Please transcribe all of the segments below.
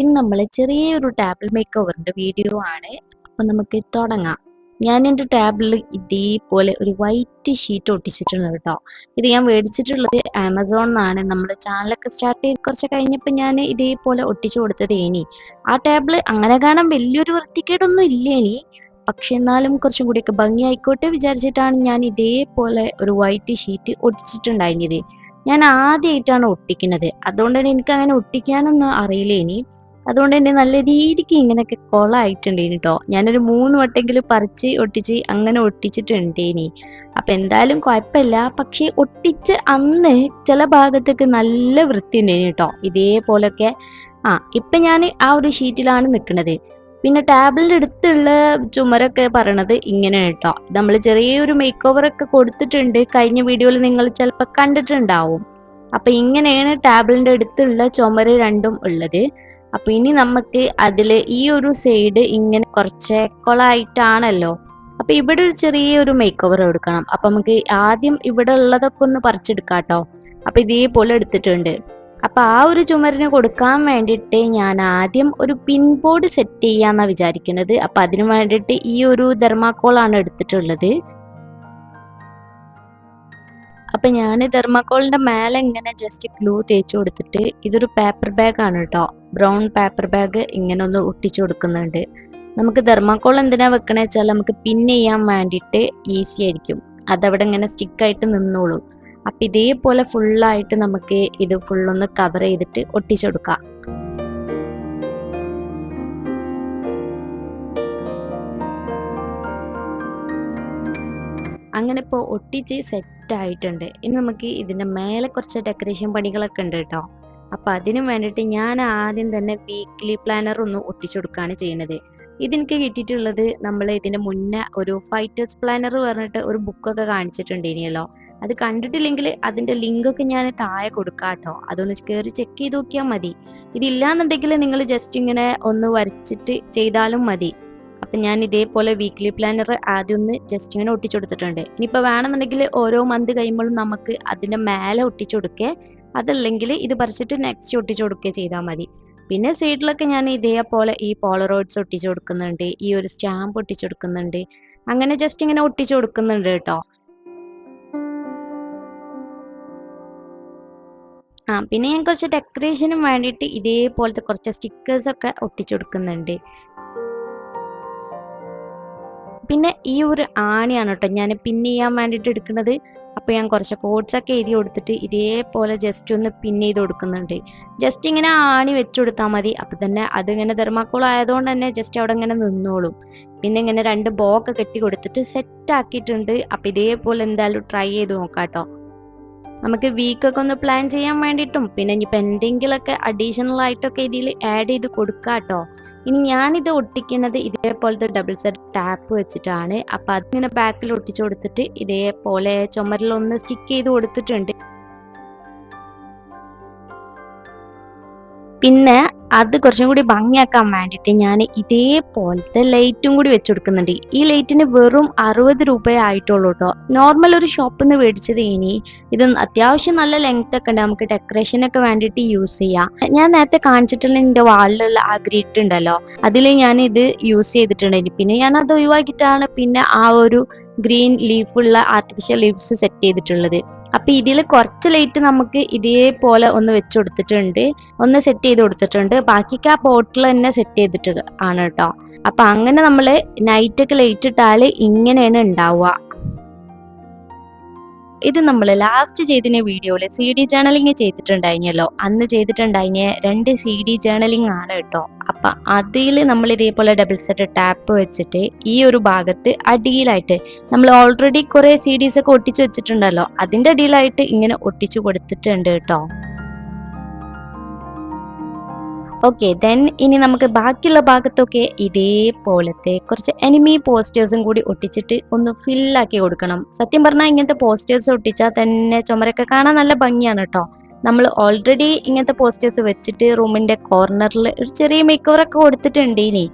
ഇന്ന് നമ്മൾ ചെറിയൊരു ടാബിൾ മേക്ക് ഓവറിന്റെ വീഡിയോ ആണ്. അപ്പൊ നമുക്ക് തുടങ്ങാം. ഞാൻ എൻ്റെ ടാബിളിൽ ഇതേപോലെ ഒരു വൈറ്റ് ഷീറ്റ് ഒട്ടിച്ചിട്ടുണ്ട് കേട്ടോ. ഇത് ഞാൻ മേടിച്ചിട്ടുള്ളത് ആമസോണിന്നാണ്. നമ്മുടെ ചാനലൊക്കെ സ്റ്റാർട്ട് ചെയ്ത് കുറച്ച് കഴിഞ്ഞപ്പോൾ ഞാൻ ഇതേപോലെ ഒട്ടിച്ചു കൊടുത്തത്. ഇനി ആ ടാബിള് അങ്ങനെ കാണാൻ വലിയൊരു വൃത്തികേടൊന്നും ഇല്ല ഇനി, പക്ഷെ എന്നാലും കുറച്ചും കൂടിയൊക്കെ ഭംഗി ആയിക്കോട്ടെ വിചാരിച്ചിട്ടാണ് ഞാൻ ഇതേപോലെ ഒരു വൈറ്റ് ഷീറ്റ് ഒട്ടിച്ചിട്ടുണ്ടായിരുന്നത്. ഞാൻ ആദ്യമായിട്ടാണ് ഒട്ടിക്കുന്നത്, അതുകൊണ്ട് തന്നെ എനിക്ക് അങ്ങനെ ഒട്ടിക്കാനൊന്നും അറിയില്ല ഇനി. അതുകൊണ്ട് തന്നെ നല്ല രീതിക്ക് ഇങ്ങനെയൊക്കെ കൊളായിട്ടുണ്ട് കേട്ടോ. ഞാനൊരു 3 വട്ടെങ്കിലും പറിച്ച് ഒട്ടിച്ച് അങ്ങനെ ഒട്ടിച്ചിട്ടുണ്ട് ഇനി. അപ്പൊ എന്തായാലും കുഴപ്പമില്ല. പക്ഷെ ഒട്ടിച്ച് അന്ന് ചില ഭാഗത്തൊക്കെ നല്ല വൃത്തി ഉണ്ടായിന് കേട്ടോ, ഇതേപോലൊക്കെ. ഇപ്പൊ ഞാൻ ആ ഒരു ഷീറ്റിലാണ് നിൽക്കുന്നത്. പിന്നെ ടാബിളിന്റെ അടുത്തുള്ള ചുമരൊക്കെ പറയണത് ഇങ്ങനെ കേട്ടോ. നമ്മൾ ചെറിയൊരു മേക്ക് ഓവർ ഒക്കെ കൊടുത്തിട്ടുണ്ട്, കഴിഞ്ഞ വീഡിയോയിൽ നിങ്ങൾ ചിലപ്പോൾ കണ്ടിട്ടുണ്ടാവും. അപ്പൊ ഇങ്ങനെയാണ് ടാബിളിന്റെ അടുത്തുള്ള ചുമര് രണ്ടും ഉള്ളത്. അപ്പൊ ഇനി നമുക്ക് അതില് ഈ ഒരു സൈഡ് ഇങ്ങനെ കുറച്ച് കൊളായിട്ടാണല്ലോ, അപ്പൊ ഇവിടെ ഒരു ചെറിയൊരു മേക്ക് ഓവർ എടുക്കണം. അപ്പൊ നമുക്ക് ആദ്യം ഇവിടെ ഉള്ളതൊക്കെ ഒന്ന് പറിച്ചെടുക്കാട്ടോ. അപ്പൊ ഇതേപോലെ എടുത്തിട്ടുണ്ട്. അപ്പൊ ആ ഒരു ചുമരിന് കൊടുക്കാൻ വേണ്ടിയിട്ട് ഞാൻ ആദ്യം ഒരു പിൻ ബോർഡ് സെറ്റ് ചെയ്യാന്നാ വിചാരിക്കുന്നത്. അപ്പൊ അതിനു വേണ്ടിയിട്ട് ഈ ഒരു തെർമാക്കോളാണ് എടുത്തിട്ടുള്ളത്. അപ്പൊ ഞാൻ തെർമാക്കോളിന്റെ മേലെ ഇങ്ങനെ ജസ്റ്റ് ഗ്ലൂ തേച്ച് കൊടുത്തിട്ട്, ഇതൊരു പേപ്പർ ബാഗ് ആണ് കേട്ടോ, ബ്രൗൺ പേപ്പർ ബാഗ്, ഇങ്ങനെ ഒന്ന് ഒട്ടിച്ചു കൊടുക്കുന്നുണ്ട്. നമുക്ക് തെർമാക്കോൾ എന്തിനാ വെക്കണേ വെച്ചാൽ നമുക്ക് പിൻ ചെയ്യാൻ വേണ്ടിയിട്ട് ഈസി ആയിരിക്കും, അതവിടെ ഇങ്ങനെ സ്റ്റിക്കായിട്ട് നിന്നോളൂ. അപ്പൊ ഇതേപോലെ ഫുള്ളായിട്ട് നമുക്ക് ഇത് ഫുള്ളൊന്ന് കവർ ചെയ്തിട്ട് ഒട്ടിച്ചെടുക്കാം. അങ്ങനെ ഇപ്പോൾ ഒട്ടിച്ച് സെറ്റ് ആയിട്ടുണ്ട്. ഇനി നമുക്ക് ഇതിന്റെ മേലെ കുറച്ച് ഡെക്കറേഷൻ പണികളൊക്കെ ഉണ്ട് കേട്ടോ. അപ്പൊ അതിനു വേണ്ടിയിട്ട് ഞാൻ ആദ്യം തന്നെ വീക്ക്ലി പ്ലാനർ ഒന്ന് ഒട്ടിച്ചു കൊടുക്കുകയാണ് ചെയ്യുന്നത്. ഇതെനിക്ക് കിട്ടിയിട്ടുള്ളത് നമ്മൾ ഇതിന്റെ മുന്നേ ഒരു ഫൈറ്റേഴ്സ് പ്ലാനർ പറഞ്ഞിട്ട് ഒരു ബുക്കൊക്കെ കാണിച്ചിട്ടുണ്ട് ഇനിയല്ലോ. അത് കണ്ടിട്ടില്ലെങ്കിൽ അതിന്റെ ലിങ്ക് ഒക്കെ ഞാൻ താഴെ കൊടുക്കാം കേട്ടോ, അതൊന്ന് കയറി ചെക്ക് ചെയ്ത് നോക്കിയാൽ മതി. ഇതില്ലാന്നുണ്ടെങ്കിൽ നിങ്ങൾ ജസ്റ്റ് ഇങ്ങനെ ഒന്ന് വരച്ചിട്ട് ചെയ്താലും മതി. അപ്പൊ ഞാൻ ഇതേപോലെ വീക്ക്ലി പ്ലാനർ ആദ്യം ഒന്ന് ജസ്റ്റ് ഇങ്ങനെ ഒട്ടിച്ചു കൊടുത്തിട്ടുണ്ട്. ഇനിയിപ്പോ വേണമെന്നുണ്ടെങ്കിൽ ഓരോ മന്ത് കഴിയുമ്പോഴും നമുക്ക് അതിന്റെ മേലെ ഒട്ടിച്ചു കൊടുക്കേ, അതല്ലെങ്കിൽ ഇത് പറിച്ചിട്ട് നെക്സ്റ്റ് ഒട്ടിച്ചു കൊടുക്കുകയോ ചെയ്താൽ മതി. പിന്നെ സൈഡിലൊക്കെ ഞാൻ ഇതേപോലെ ഈ പോളറോയിഡ്സ് ഒട്ടിച്ചു കൊടുക്കുന്നുണ്ട്, ഈ ഒരു സ്റ്റാമ്പ് ഒട്ടിച്ചു കൊടുക്കുന്നുണ്ട്, അങ്ങനെ ജസ്റ്റ് ഇങ്ങനെ ഒട്ടിച്ചു കൊടുക്കുന്നുണ്ട് കേട്ടോ. പിന്നെ ഞാൻ കുറച്ച് ഡെക്കറേഷനും വേണ്ടിയിട്ട് ഇതേപോലത്തെ കുറച്ച് സ്റ്റിക്കേഴ്സ് ഒക്കെ ഒട്ടിച്ചു കൊടുക്കുന്നുണ്ട്. പിന്നെ ഈ ഒരു ആണിയാണ് കേട്ടോ ഞാൻ പിൻ ചെയ്യാൻ വേണ്ടിയിട്ട് എടുക്കുന്നത്. അപ്പൊ ഞാൻ കുറച്ച് കോഡ്സ് ഒക്കെ എഴുതി കൊടുത്തിട്ട് ഇതേപോലെ ജസ്റ്റ് ഒന്ന് പിൻ ചെയ്ത് കൊടുക്കുന്നുണ്ട്. ജസ്റ്റ് ഇങ്ങനെ ആണി വെച്ചു കൊടുത്താൽ മതി. അപ്പൊ തന്നെ അതിങ്ങനെ തെർമാക്കോൾ ആയതുകൊണ്ട് തന്നെ ജസ്റ്റ് അവിടെ ഇങ്ങനെ നിന്നോളും. പിന്നെ ഇങ്ങനെ 2 ബോ ഒക്കെ കെട്ടി കൊടുത്തിട്ട് സെറ്റ് ആക്കിയിട്ടുണ്ട്. അപ്പൊ ഇതേപോലെ എന്തായാലും ട്രൈ ചെയ്ത് നോക്കാം കേട്ടോ. നമുക്ക് വീക്കൊക്കെ ഒന്ന് പ്ലാൻ ചെയ്യാൻ വേണ്ടിയിട്ടും പിന്നെ ഇനിയിപ്പോൾ എന്തെങ്കിലുമൊക്കെ അഡീഷണൽ ആയിട്ടൊക്കെ ഇതിൽ ആഡ് ചെയ്ത് കൊടുക്കാം കേട്ടോ. ഇനി ഞാനിത് ഒട്ടിക്കുന്നത് ഇതേപോലത്തെ ഡബിൾ സെറ്റ് ടാപ്പ് വെച്ചിട്ടാണ്. അപ്പൊ അതിങ്ങനെ ബാക്കിൽ ഒട്ടിച്ചു കൊടുത്തിട്ട് ഇതേപോലെ ചുമരിലൊന്ന് സ്റ്റിക്ക് ചെയ്ത് കൊടുത്തിട്ടുണ്ട്. പിന്നെ അത് കുറച്ചും കൂടി ഭംഗിയാക്കാൻ വേണ്ടിയിട്ട് ഞാൻ ഇതേപോലത്തെ ലൈറ്റും കൂടി വെച്ചു കൊടുക്കുന്നുണ്ട്. ഈ ലൈറ്റിന് വെറും 60 രൂപയെ ആയിട്ടുള്ളൂ കേട്ടോ. നോർമൽ ഒരു ഷോപ്പിൽ നിന്ന് മേടിച്ചത്. ഇനി ഇത് അത്യാവശ്യം നല്ല ലെങ്ത് ഒക്കെ ഉണ്ട്, നമുക്ക് ഡെക്കറേഷനൊക്കെ വേണ്ടിയിട്ട് യൂസ് ചെയ്യാം. ഞാൻ നേരത്തെ കാണിച്ചിട്ടുള്ള എൻ്റെ വാളിലുള്ള ആ ഗ്രിഡ് ഉണ്ടല്ലോ, അതിൽ ഞാൻ ഇത് യൂസ് ചെയ്തിട്ടുണ്ട്. പിന്നെ ഞാൻ അത് ഒഴിവാക്കിയിട്ടാണ് പിന്നെ ആ ഒരു ഗ്രീൻ ലീഫുള്ള ആർട്ടിഫിഷ്യൽ ലീവ്സ് സെറ്റ് ചെയ്തിട്ടുള്ളത്. അപ്പൊ ഇതിൽ കുറച്ച് ലൈറ്റ് നമുക്ക് ഇതേപോലെ ഒന്ന് വെച്ച് കൊടുത്തിട്ടുണ്ട്, ഒന്ന് സെറ്റ് ചെയ്ത് കൊടുത്തിട്ടുണ്ട്. ബാക്കിക്ക് ആ ബോട്ടിൽ തന്നെ സെറ്റ് ചെയ്തിട്ട് ആണ് കേട്ടോ. അപ്പൊ അങ്ങനെ നമ്മള് നൈറ്റ് ഒക്കെ ലൈറ്റ് ഇട്ടാല് ഇങ്ങനെയാണ് ഉണ്ടാവുക. ഇത് നമ്മൾ ലാസ്റ്റ് ചെയ്തിന് വീഡിയോയില് CD ജേർണലിങ് ചെയ്തിട്ടുണ്ടായിനല്ലോ, അന്ന് ചെയ്തിട്ടുണ്ടായിന് 2 CD ജേർണലിങ് ആണ് കേട്ടോ. അപ്പൊ അതിൽ നമ്മൾ ഇതേപോലെ ഡബിൾ സെറ്റ് ടാപ്പ് വെച്ചിട്ട് ഈ ഒരു ഭാഗത്ത് അടിയിലായിട്ട് നമ്മൾ ഓൾറെഡി കുറെ CDs ഒക്കെ ഒട്ടിച്ചു വെച്ചിട്ടുണ്ടല്ലോ, അതിന്റെ അടിയിലായിട്ട് ഇങ്ങനെ ഒട്ടിച്ചു കൊടുത്തിട്ടുണ്ട് കേട്ടോ. ഓക്കെ, ദെൻ ഇനി നമുക്ക് ബാക്കിയുള്ള ഭാഗത്തൊക്കെ ഇതേപോലത്തെ കുറച്ച് എനിമി പോസ്റ്റേഴ്സും കൂടി ഒട്ടിച്ചിട്ട് ഒന്ന് ഫില്ലാക്കി കൊടുക്കണം. സത്യം പറഞ്ഞാൽ ഇങ്ങനത്തെ പോസ്റ്റേഴ്സ് ഒട്ടിച്ചാൽ തന്നെ ചുമരൊക്കെ കാണാൻ നല്ല ഭംഗിയാണ് കേട്ടോ. നമ്മൾ ഓൾറെഡി ഇങ്ങനത്തെ പോസ്റ്റേഴ്സ് വെച്ചിട്ട് റൂമിന്റെ കോർണറിൽ ഒരു ചെറിയ മേക്ക് ഓവർ ഒക്കെ കൊടുത്തിട്ടുണ്ട് ഇനി.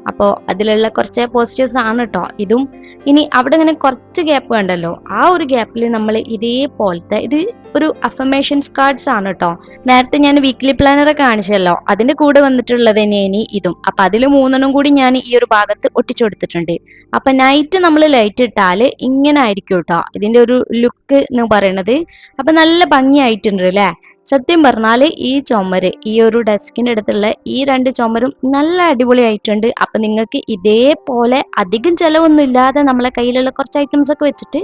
അപ്പോൾ അതിലുള്ള കുറച്ച് പോസിറ്റീവ്സ് ആണ് കേട്ടോ ഇതും. ഇനി അവിടെ ഇങ്ങനെ കുറച്ച് ഗ്യാപ്പ് കണ്ടല്ലോ, ആ ഒരു ഗ്യാപ്പിൽ നമ്മൾ ഇതേപോലത്തെ ഇത് ഒരു അഫർമേഷൻസ് കാർഡ്സ് ആണ് കേട്ടോ. നേരത്തെ ഞാൻ വീക്ക്ലി പ്ലാനർ കാണിച്ചല്ലോ, അതിന്റെ കൂടെ വന്നിട്ടുള്ളത് തന്നെയാണ് ഇതും. അപ്പൊ അതിൽ 3 കൂടി ഞാൻ ഈ ഒരു ഭാഗത്ത് ഒട്ടിച്ചു കൊടുത്തിട്ടുണ്ട്. അപ്പൊ നൈറ്റ് നമ്മൾ ലൈറ്റ് ഇട്ടാല് ഇങ്ങനെ ആയിരിക്കും കേട്ടോ ഇതിന്റെ ഒരു ലുക്ക് എന്ന് പറയുന്നത്. അപ്പൊ നല്ല ഭംഗിയായിട്ടുണ്ട് അല്ലെ. സത്യം പറഞ്ഞാല് ഈ ചുമര്, ഈ ഒരു ഡെസ്കിന്റെ അടുത്തുള്ള ഈ 2 ചുമരും നല്ല അടിപൊളിയായിട്ടുണ്ട്. അപ്പൊ നിങ്ങൾക്ക് ഇതേപോലെ അധികം ചെലവൊന്നും ഇല്ലാതെ നമ്മളെ കയ്യിലുള്ള കുറച്ച് ഐറ്റംസ് ഒക്കെ വെച്ചിട്ട്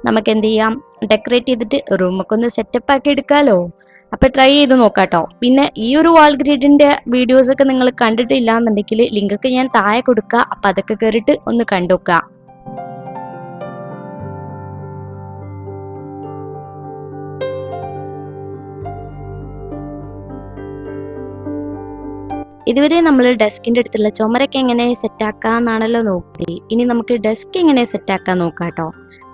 നമുക്ക് എന്ത് ചെയ്യാം, ഡെക്കറേറ്റ് ചെയ്തിട്ട് റൂമൊക്കെ ഒന്ന് സെറ്റപ്പ് ആക്കി എടുക്കാലോ. അപ്പൊ ട്രൈ ചെയ്ത് നോക്കാട്ടോ. പിന്നെ ഈ ഒരു വാൾ ഗ്രിഡിന്റെ വീഡിയോസ് ഒക്കെ നിങ്ങൾ കണ്ടിട്ടില്ല എന്നുണ്ടെങ്കിൽ ലിങ്ക് ഒക്കെ ഞാൻ താഴെ കൊടുക്കുക. അപ്പൊ അതൊക്കെ കയറിയിട്ട് ഒന്ന് കണ്ടുനോക്കുക. ഇതുവരെ നമ്മൾ ഡെസ്കിന്റെ അടുത്തുള്ള ചുമരൊക്കെ എങ്ങനെ സെറ്റ് ആക്കാന്നാണല്ലോ നോക്കി. ഇനി നമുക്ക് ഡെസ്ക് എങ്ങനെ സെറ്റ് ആക്കാൻ നോക്കാട്ടോ.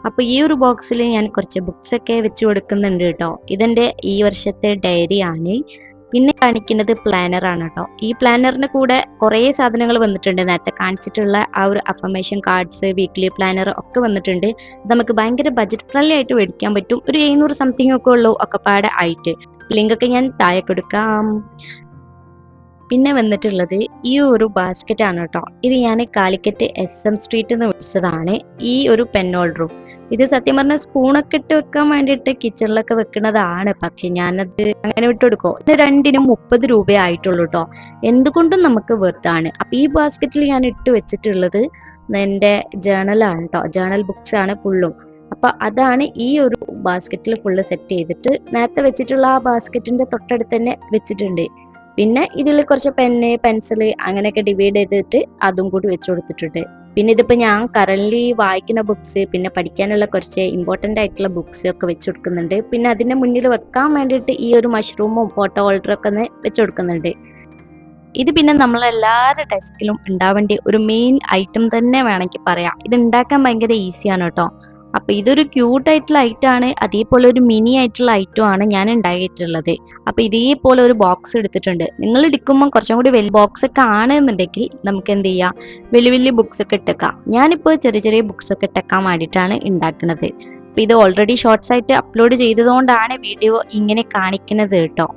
അപ്പൊ ഈ ഒരു ബോക്സിൽ ഞാൻ കുറച്ച് ബുക്സ് ഒക്കെ വെച്ച് കൊടുക്കുന്നുണ്ട് കേട്ടോ. ഇതെന്റെ ഈ വർഷത്തെ ഡയറി ആണ്. പിന്നെ കാണിക്കുന്നത് പ്ലാനർ ആണ് കേട്ടോ. ഈ പ്ലാനറിന്റെ കൂടെ കുറേ സാധനങ്ങൾ വന്നിട്ടുണ്ട്. നേരത്തെ കാണിച്ചിട്ടുള്ള ആ ഒരു അഫർമേഷൻ കാർഡ്സ്, വീക്ക്ലി പ്ലാനർ ഒക്കെ വന്നിട്ടുണ്ട്. നമുക്ക് ഭയങ്കര ബജറ്റ് ഫ്രണ്ട്ലി ആയിട്ട് മേടിക്കാൻ പറ്റും. ഒരു 700 സംതിങ് ഒക്കെ ഉള്ളൂ ഒക്കെ പാടെ ആയിട്ട്. ലിങ്ക് ഒക്കെ ഞാൻ താഴെ കൊടുക്കാം. പിന്നെ വന്നിട്ടുള്ളത് ഈ ഒരു ബാസ്ക്കറ്റ് ആണ് കേട്ടോ. ഇത് ഞാൻ കാലിക്കറ്റ് SM സ്ട്രീറ്റ് എന്ന് വിളിച്ചതാണ്. ഈ ഒരു പെൻ ഹോൾഡറും ഇത് സത്യം പറഞ്ഞാൽ സ്പൂണൊക്കെ ഇട്ട് വെക്കാൻ വേണ്ടിയിട്ട് കിച്ചണിലൊക്കെ വെക്കുന്നതാണ്. പക്ഷെ ഞാനത് അങ്ങനെ വിട്ടുകൊടുക്കോ. ഇത് രണ്ടിനും 30 രൂപ ആയിട്ടുള്ളൂ കേട്ടോ. എന്തുകൊണ്ടും നമുക്ക് വെറുതാണ്. അപ്പൊ ഈ ബാസ്ക്കറ്റിൽ ഞാൻ ഇട്ട് വെച്ചിട്ടുള്ളത് എൻ്റെ ജേണലാണ് കേട്ടോ. ജേണൽ ബുക്സ് ആണ് ഫുള്ളും. അപ്പൊ അതാണ് ഈ ഒരു ബാസ്ക്കറ്റിൽ ഫുള്ള് സെറ്റ് ചെയ്തിട്ട് നേരത്തെ വെച്ചിട്ടുള്ള ആ ബാസ്ക്കറ്റിന്റെ തൊട്ടടുത്ത് തന്നെ വെച്ചിട്ടുണ്ട്. പിന്നെ ഇതിൽ കുറച്ച് പെന്ന്, പെൻസില് അങ്ങനെയൊക്കെ ഡിവൈഡ് ചെയ്തിട്ട് അതും കൂടി വെച്ചു കൊടുത്തിട്ടുണ്ട്. പിന്നെ ഇതിപ്പോ ഞാൻ കറന്റ് വായിക്കുന്ന ബുക്സ്, പിന്നെ പഠിക്കാനുള്ള കുറച്ച് ഇമ്പോർട്ടന്റ് ആയിട്ടുള്ള ബുക്സ് ഒക്കെ വെച്ചു കൊടുക്കുന്നുണ്ട്. പിന്നെ അതിന്റെ മുന്നിൽ വെക്കാൻ വേണ്ടിയിട്ട് ഈ ഒരു മഷ്റൂമും ഫോട്ടോ ഹോൾഡറും ഒക്കെ ഒന്ന് വെച്ചു കൊടുക്കുന്നുണ്ട്. ഇത് പിന്നെ നമ്മളെല്ലാവരുടെ ഡെസ്കിലും ഉണ്ടാവേണ്ട ഒരു മെയിൻ ഐറ്റം തന്നെ വേണമെങ്കിൽ പറയാം. ഇത് ഉണ്ടാക്കാൻ ഭയങ്കര ഈസിയാണ് കേട്ടോ. അപ്പൊ ഇതൊരു ക്യൂട്ട് ആയിട്ടുള്ള ഐറ്റം ആണ്. അതേപോലെ ഒരു മിനി ആയിട്ടുള്ള ഐറ്റം ആണ് ഞാൻ ഉണ്ടാക്കിയിട്ടുള്ളത്. അപ്പൊ ഇതേപോലെ ഒരു ബോക്സ് എടുത്തിട്ടുണ്ട്. നിങ്ങൾ എടുക്കുമ്പോൾ കുറച്ചും കൂടി വലിയ ബോക്സ് ഒക്കെ ആണെന്നുണ്ടെങ്കിൽ നമുക്ക് എന്ത് ചെയ്യാം, വലിയ വലിയ ബുക്സ് ഒക്കെ ഇട്ടേക്കാം. ഞാനിപ്പോൾ ചെറിയ ചെറിയ ബുക്സ് ഒക്കെ ഇട്ടേക്കാൻ വേണ്ടിയിട്ടാണ് ഉണ്ടാക്കുന്നത്. അപ്പൊ ഇത് ഓൾറെഡി ഷോർട്സ് ആയിട്ട് അപ്ലോഡ് ചെയ്തതുകൊണ്ടാണ് വീഡിയോ ഇങ്ങനെ കാണിക്കുന്നത് കേട്ടോ.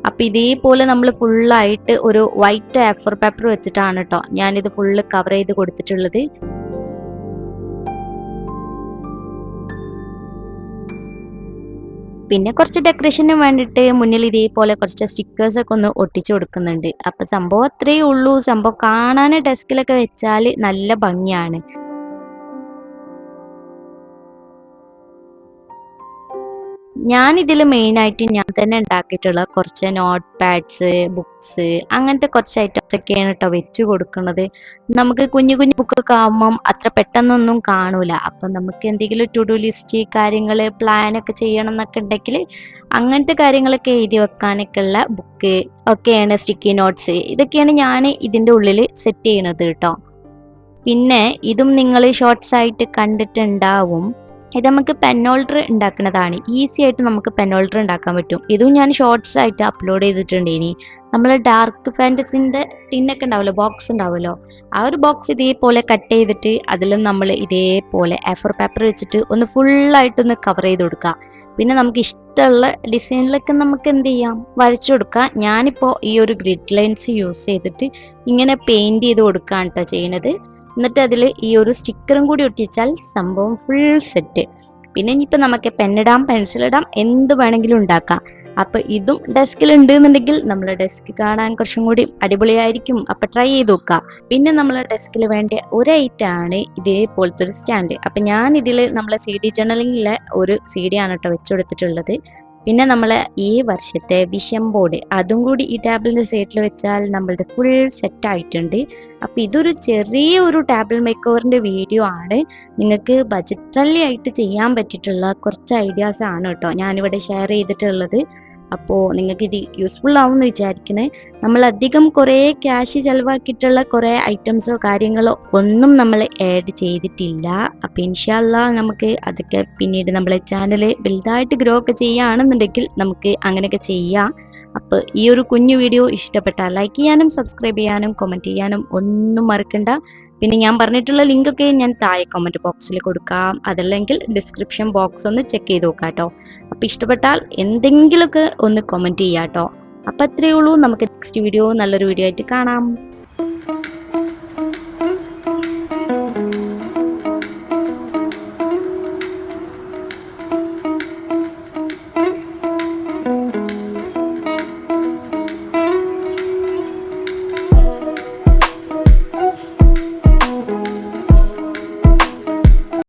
അപ്പൊ ഇതേപോലെ നമ്മൾ ഫുള്ളായിട്ട് ഒരു വൈറ്റ് A4 പേപ്പർ വെച്ചിട്ടാണ് കേട്ടോ ഞാനിത് ഫുള്ള് കവർ ചെയ്ത് കൊടുത്തിട്ടുള്ളത്. പിന്നെ കുറച്ച് ഡെക്കറേഷന് വേണ്ടിയിട്ട് മുന്നിൽ ഇതേപോലെ കുറച്ച് സ്റ്റിക്കേഴ്സ് ഒക്കെ ഒന്ന് ഒട്ടിച്ചു കൊടുക്കുന്നുണ്ട്. അപ്പൊ സംഭവം അത്രയേ ഉള്ളൂ. സംഭവം കാണാൻ ഡെസ്കിലൊക്കെ വെച്ചാൽ നല്ല ഭംഗിയാണ്. ഞാൻ ഇതിൽ മെയിൻ ആയിട്ട് ഞാൻ തന്നെ ഉണ്ടാക്കിയിട്ടുള്ള കുറച്ച് നോട്ട് പാഡ്സ്, ബുക്സ് അങ്ങനത്തെ കുറച്ച് ഐറ്റംസ് ഒക്കെയാണ് കേട്ടോ വെച്ച് കൊടുക്കുന്നത്. നമുക്ക് കുഞ്ഞു കുഞ്ഞു ബുക്കൊക്കെ ആകുമ്പം അത്ര പെട്ടെന്നൊന്നും കാണൂല. അപ്പൊ നമുക്ക് എന്തെങ്കിലും ടു ഡു ലിസ്റ്റ് കാര്യങ്ങള് പ്ലാൻ ഒക്കെ ചെയ്യണം എന്നൊക്കെ ഉണ്ടെങ്കിൽ അങ്ങനത്തെ കാര്യങ്ങളൊക്കെ എഴുതി വെക്കാനൊക്കെ ഉള്ള ബുക്ക് ഒക്കെയാണ് സ്റ്റിക്കി നോട്ട്സ്. ഇതൊക്കെയാണ് ഞാൻ ഇതിന്റെ ഉള്ളിൽ സെറ്റ് ചെയ്യണത് കേട്ടോ. പിന്നെ ഇതും നിങ്ങൾ ഷോർട്സ് ആയിട്ട് കണ്ടിട്ടുണ്ടാവും. ഇത് നമുക്ക് പെൻ ഹോൾഡർ ഉണ്ടാക്കുന്നതാണ്. ഈസി ആയിട്ട് നമുക്ക് പെൻ ഹോൾഡർ ഉണ്ടാക്കാൻ പറ്റും. ഇതും ഞാൻ ഷോർട്സ് ആയിട്ട് അപ്ലോഡ് ചെയ്തിട്ടുണ്ട്. ഇനി നമ്മൾ ഡാർക്ക് ഫാന്റസിന്റെ ടിന്നൊക്കെ ഉണ്ടാവുമല്ലോ, ബോക്സ് ഉണ്ടാവുമല്ലോ, ആ ഒരു ബോക്സ് ഇതേപോലെ കട്ട് ചെയ്തിട്ട് അതിലും നമ്മൾ ഇതേപോലെ A4 പേപ്പർ വെച്ചിട്ട് ഒന്ന് ഫുള്ളായിട്ടൊന്ന് കവർ ചെയ്ത് കൊടുക്കുക. പിന്നെ നമുക്ക് ഇഷ്ടമുള്ള ഡിസൈനിലൊക്കെ നമുക്ക് എന്ത് ചെയ്യാം, വരച്ചു കൊടുക്കാം. ഞാനിപ്പോൾ ഈ ഒരു ഗ്രിഡ് ലൈൻസ് യൂസ് ചെയ്തിട്ട് ഇങ്ങനെ പെയിന്റ് ചെയ്ത് കൊടുക്കുകയാണ് കേട്ടോ ചെയ്യണത്. എന്നിട്ട് അതിൽ ഈ ഒരു സ്റ്റിക്കറും കൂടി ഒട്ടിച്ചാൽ സംഭവം ഫുൾ സെറ്റ്. പിന്നെ ഇനിയിപ്പോൾ നമുക്ക് പെന്നിടാം, പെൻസിലിടാം, എന്ത് വേണമെങ്കിലും ഉണ്ടാക്കാം. അപ്പൊ ഇതും ഡെസ്കിൽ ഉണ്ട് എന്നുണ്ടെങ്കിൽ നമ്മുടെ ഡെസ്ക് കാണാൻ കുറച്ചും കൂടി അടിപൊളിയായിരിക്കും. അപ്പൊ ട്രൈ ചെയ്ത് നോക്കാം. പിന്നെ നമ്മളെ ഡെസ്കിൽ വേണ്ട ഒരു ഐറ്റം ആണ് ഇതേപോലത്തെ ഒരു സ്റ്റാൻഡ്. അപ്പൊ ഞാൻ ഇതിൽ നമ്മളെ CD ജേർണലിങ്ങിലെ ഒരു CD ആണ് കേട്ടോ വെച്ചു കൊടുത്തിട്ടുള്ളത്. പിന്നെ നമ്മളെ ഈ വർഷത്തെ വിഷൻ ബോർഡ് അതും കൂടി ഈ ടാബിളിന്റെ സൈഡിൽ വെച്ചാൽ നമ്മളുടെ ഫുൾ സെറ്റ് ആയിട്ടുണ്ട്. അപ്പൊ ഇതൊരു ചെറിയ ഒരു ടേബിൾ മേക്ക് ഓവറിന്റെ വീഡിയോ ആണ്. നിങ്ങൾക്ക് ബജറ്റ് ഫ്രണ്ട്ലി ആയിട്ട് ചെയ്യാൻ പറ്റിയിട്ടുള്ള കുറച്ച് ഐഡിയാസ് ആണ് കേട്ടോ ഞാനിവിടെ ഷെയർ ചെയ്തിട്ടുള്ളത്. അപ്പോൾ നിങ്ങൾക്ക് ഇത് യൂസ്ഫുൾ ആവും എന്ന് വിചാരിക്കണേ. നമ്മൾ അധികം കുറേ ക്യാഷ് ചെലവാക്കിയിട്ടുള്ള കുറേ ഐറ്റംസോ കാര്യങ്ങളോ ഒന്നും നമ്മൾ ആഡ് ചെയ്തിട്ടില്ല. അപ്പൊ ഇൻഷാ അല്ലാഹ് നമുക്ക് അതൊക്കെ പിന്നീട് നമ്മളെ ചാനൽ വലുതായിട്ട് ഗ്രോ ഒക്കെ ചെയ്യുകയാണെന്നുണ്ടെങ്കിൽ നമുക്ക് അങ്ങനെയൊക്കെ ചെയ്യാം. അപ്പോൾ ഈ ഒരു കുഞ്ഞു വീഡിയോ ഇഷ്ടപ്പെട്ടാൽ ലൈക്ക് ചെയ്യാനും സബ്സ്ക്രൈബ് ചെയ്യാനും കമൻറ്റ് ചെയ്യാനും ഒന്നും മറക്കണ്ട. പിന്നെ ഞാൻ പറഞ്ഞിട്ടുള്ള ലിങ്ക് ഒക്കെ ഞാൻ താഴെ കമൻറ്റ് ബോക്സിൽ കൊടുക്കാം, അതല്ലെങ്കിൽ ഡിസ്ക്രിപ്ഷൻ ബോക്സ് ഒന്ന് ചെക്ക് ചെയ്ത് നോക്കാം കേട്ടോ. അപ്പോൾ ഇഷ്ടപ്പെട്ടാൽ എന്തെങ്കിലുമൊക്കെ ഒന്ന് കമൻറ്റ് ചെയ്യാം കേട്ടോ. അപ്പോൾ അത്രയേ ഉള്ളൂ. നമുക്ക് നെക്സ്റ്റ് വീഡിയോ നല്ലൊരു വീഡിയോ ആയിട്ട് കാണാം.